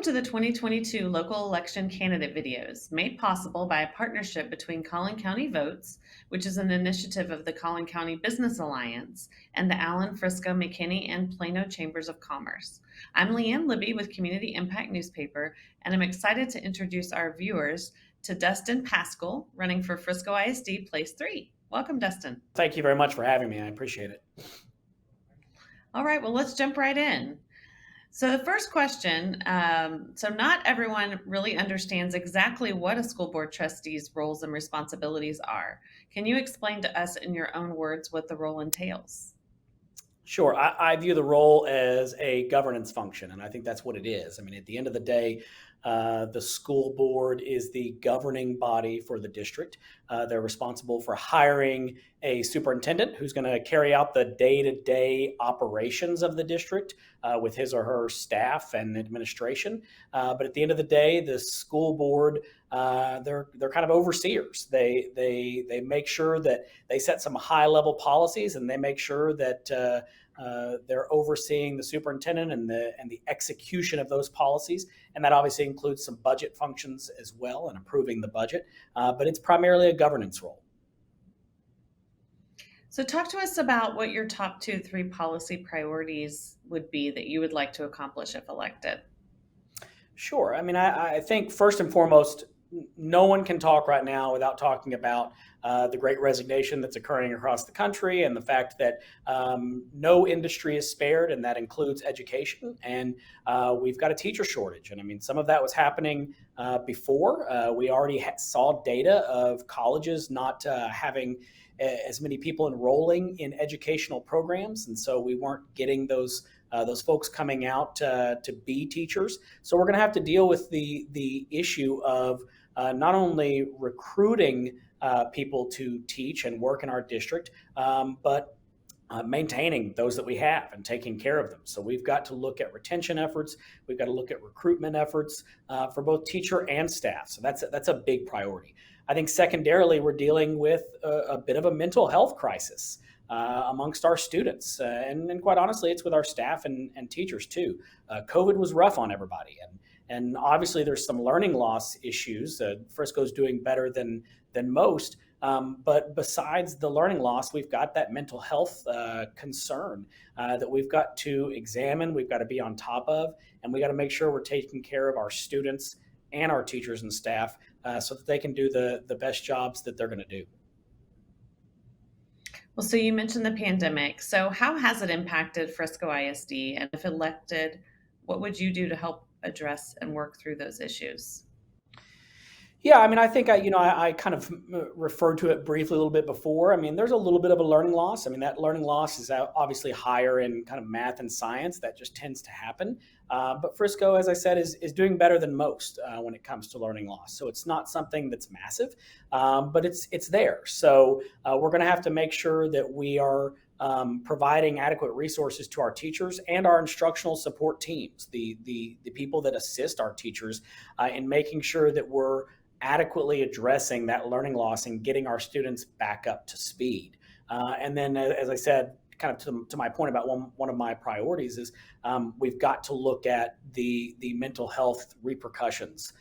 Welcome to the 2022 local election candidate videos, made possible by a partnership between Collin County Votes, which is an initiative of the Collin County Business Alliance, and the Allen, Frisco, McKinney, and Plano Chambers of Commerce. I'm Leanne Libby with Community Impact Newspaper, and I'm excited to introduce our viewers to Dustin Paschal, running for Frisco ISD Place 3. Welcome, Dustin. Thank you very much for having me. I appreciate it. All right, well, let's jump right in. So the first question, so not everyone really understands exactly what a school board trustee's roles and responsibilities are. Can you explain to us in your own words what the role entails? Sure. I view the role as a governance function, and I think that's what it is. I mean, at the end of the day, the school board is the governing body for the district. They're responsible for hiring a superintendent who's going to carry out the day-to-day operations of the district with his or her staff and administration. But at the end of the day, the school board, they're kind of overseers. They make sure that they set some high-level policies, and they make sure that they're overseeing the superintendent and the execution of those policies. And that obviously includes some budget functions as well and approving the budget. But it's primarily a governance role. So talk to us about what your top 2-3 policy priorities would be that you would like to accomplish if elected. Sure. I mean, I think first and foremost, no one can talk right now without talking about the great resignation that's occurring across the country and the fact that no industry is spared, and that includes education. And we've got a teacher shortage. And I mean, some of that was happening before. We already saw data of colleges not having as many people enrolling in educational programs. And so we weren't getting those folks coming out to be teachers. So we're going to have to deal with the issue of not only recruiting people to teach and work in our district, but maintaining those that we have and taking care of them. So we've got to look at retention efforts. We've got to look at recruitment efforts for both teacher and staff. So that's a big priority. I think secondarily, we're dealing with a bit of a mental health crisis amongst our students. And quite honestly, it's with our staff and teachers too. COVID was rough on everybody. And obviously there's some learning loss issues. Frisco's doing better than most. But besides the learning loss, we've got that mental health concern that we've got to examine, we've got to be on top of, and we got to make sure we're taking care of our students and our teachers and staff so that they can do the best jobs that they're going to do. Well, so you mentioned the pandemic. So how has it impacted Frisco ISD? And if elected, what would you do to help address and work through those issues? Yeah, I mean, I think I kind of referred to it briefly a little bit before. I mean, there's a little bit of a learning loss. I mean, that learning loss is obviously higher in kind of math and science. That just tends to happen. But Frisco, as I said, is doing better than most when it comes to learning loss. So it's not something that's massive, but it's there. So we're going to have to make sure that we are providing adequate resources to our teachers and our instructional support teams, the people that assist our teachers in making sure that we're adequately addressing that learning loss and getting our students back up to speed. And then, as I said, kind of to my point about one of my priorities is we've got to look at the mental health repercussions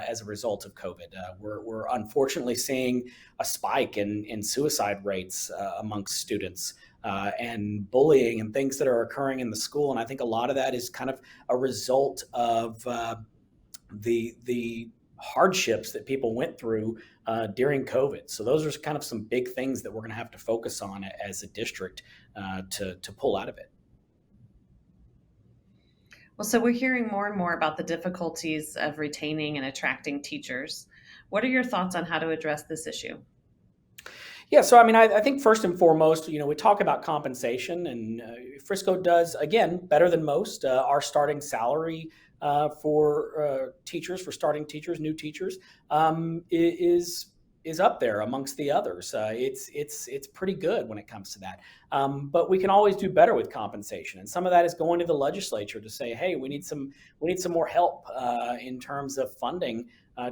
as a result of COVID. We're unfortunately seeing a spike in suicide rates amongst students and bullying and things that are occurring in the school. And I think a lot of that is kind of a result of the hardships that people went through during COVID. So those are kind of some big things that we're going to have to focus on as a district to pull out of it. Well, so we're hearing more and more about the difficulties of retaining and attracting teachers. What are your thoughts on how to address this issue? Yeah, so I mean, I think first and foremost, we talk about compensation, and Frisco does, again, better than most. Our starting salary for teachers, for starting teachers, new teachers, is is up there amongst the others. It's pretty good when it comes to that. But we can always do better with compensation, and some of that is going to the legislature to say, hey, we need some more help in terms of funding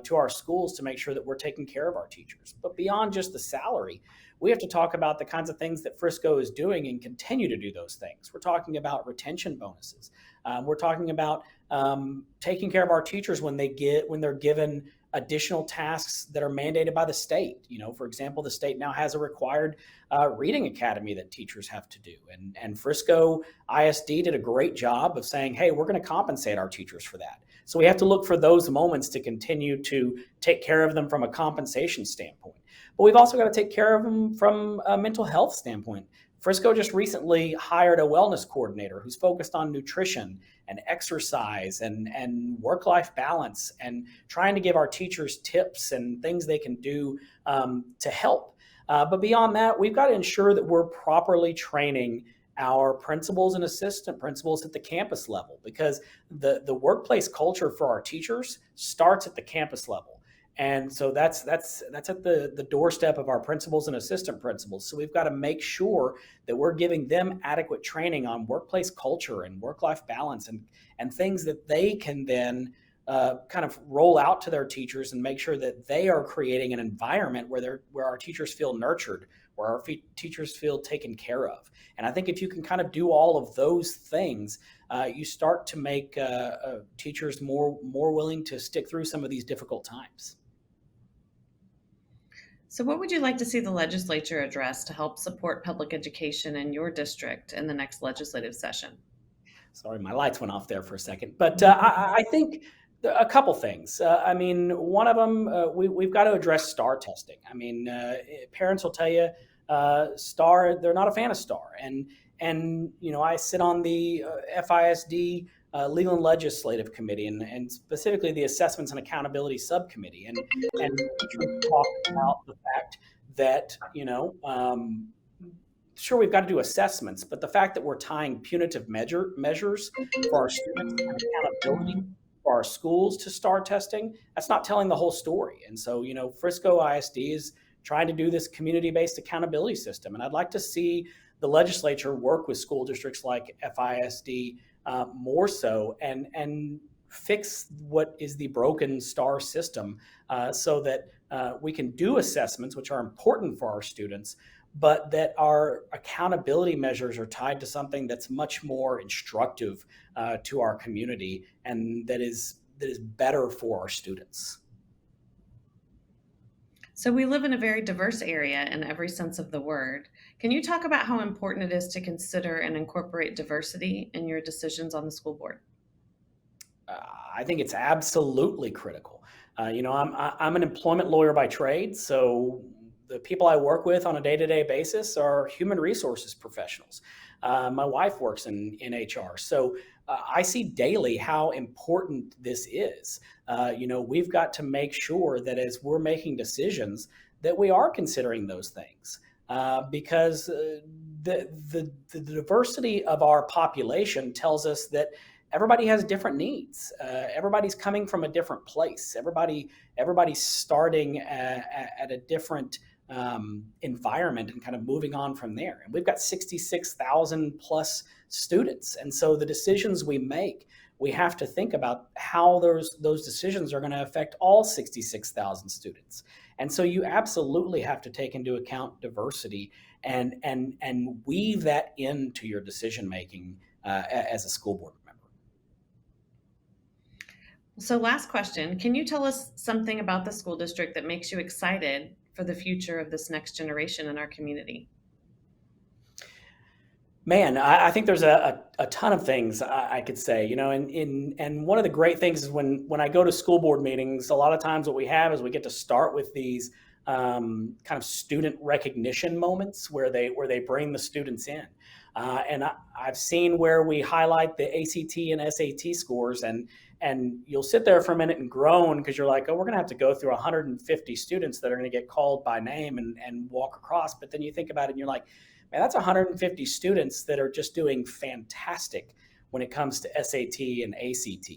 to our schools to make sure that we're taking care of our teachers. But beyond just the salary, we have to talk about the kinds of things that Frisco is doing and continue to do those things. We're talking about retention bonuses. We're talking about taking care of our teachers when they're given additional tasks that are mandated by the state. For example, the state now has a required reading academy that teachers have to do, and Frisco ISD did a great job of saying, hey, we're going to compensate our teachers for that. So we have to look for those moments to continue to take care of them from a compensation standpoint. But we've also got to take care of them from a mental health standpoint. Frisco just recently hired a wellness coordinator who's focused on nutrition and exercise and work-life balance, and trying to give our teachers tips and things they can do to help. But beyond that, we've got to ensure that we're properly training our principals and assistant principals at the campus level, because the workplace culture for our teachers starts at the campus level. And so that's at the doorstep of our principals and assistant principals. So we've got to make sure that we're giving them adequate training on workplace culture and work-life balance, and things that they can then kind of roll out to their teachers, and make sure that they are creating an environment where our teachers feel nurtured, where our teachers feel taken care of. And I think if you can kind of do all of those things, you start to make teachers more willing to stick through some of these difficult times. So, what would you like to see the legislature address to help support public education in your district in the next legislative session? Sorry, my lights went off there for a second. But I think a couple things. I mean, one of them, we've got to address STAR testing. I mean, parents will tell you STAR, they're not a fan of STAR. And I sit on the FISD Legal and Legislative Committee, and specifically the Assessments and Accountability Subcommittee. And we talk about the fact that, sure, we've got to do assessments, but the fact that we're tying punitive measures for our students and accountability for our schools to STAR testing, that's not telling the whole story. And so, Frisco ISD is trying to do this community-based accountability system. And I'd like to see the legislature work with school districts like FISD more so, and fix what is the broken STAR system, so that we can do assessments, which are important for our students, but that our accountability measures are tied to something that's much more instructive to our community, and that is better for our students. So, we live in a very diverse area in every sense of the word. Can you talk about how important it is to consider and incorporate diversity in your decisions on the school board? I think it's absolutely critical. I'm an employment lawyer by trade, so the people I work with on a day-to-day basis are human resources professionals. My wife works in HR, so I see daily how important this is. We've got to make sure that as we're making decisions, that we are considering those things, because the diversity of our population tells us that everybody has different needs. Everybody's coming from a different place. Everybody's starting at a different environment and kind of moving on from there. And we've got 66,000 plus students. And so the decisions we make, we have to think about how those decisions are going to affect all 66,000 students. And so you absolutely have to take into account diversity and weave that into your decision making as a school board member. So, last question. Can you tell us something about the school district that makes you excited for the future of this next generation in our community? Man, I think there's a ton of things I could say, and one of the great things is when I go to school board meetings, a lot of times what we have is we get to start with these kind of student recognition moments where they bring the students in. And I've seen where we highlight the ACT and SAT scores, and you'll sit there for a minute and groan because you're like, oh, we're going to have to go through 150 students that are going to get called by name and walk across. But then you think about it and you're like, man, that's 150 students that are just doing fantastic when it comes to SAT and ACT.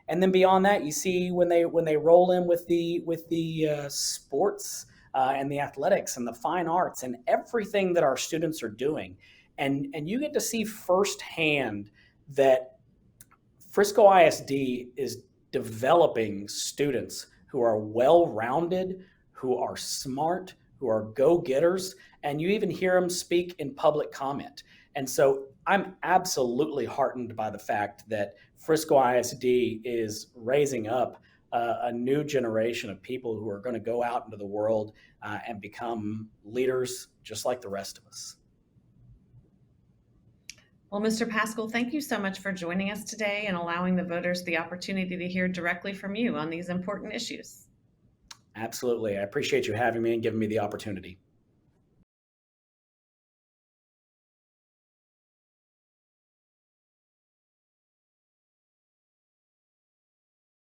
And then beyond that, you see when they roll in with the sports and the athletics and the fine arts and everything that our students are doing. And you get to see firsthand that Frisco ISD is developing students who are well-rounded, who are smart, who are go-getters, and you even hear them speak in public comment. And so I'm absolutely heartened by the fact that Frisco ISD is raising up a new generation of people who are going to go out into the world and become leaders just like the rest of us. Well, Mr. Paschal, thank you so much for joining us today and allowing the voters the opportunity to hear directly from you on these important issues. Absolutely. I appreciate you having me and giving me the opportunity.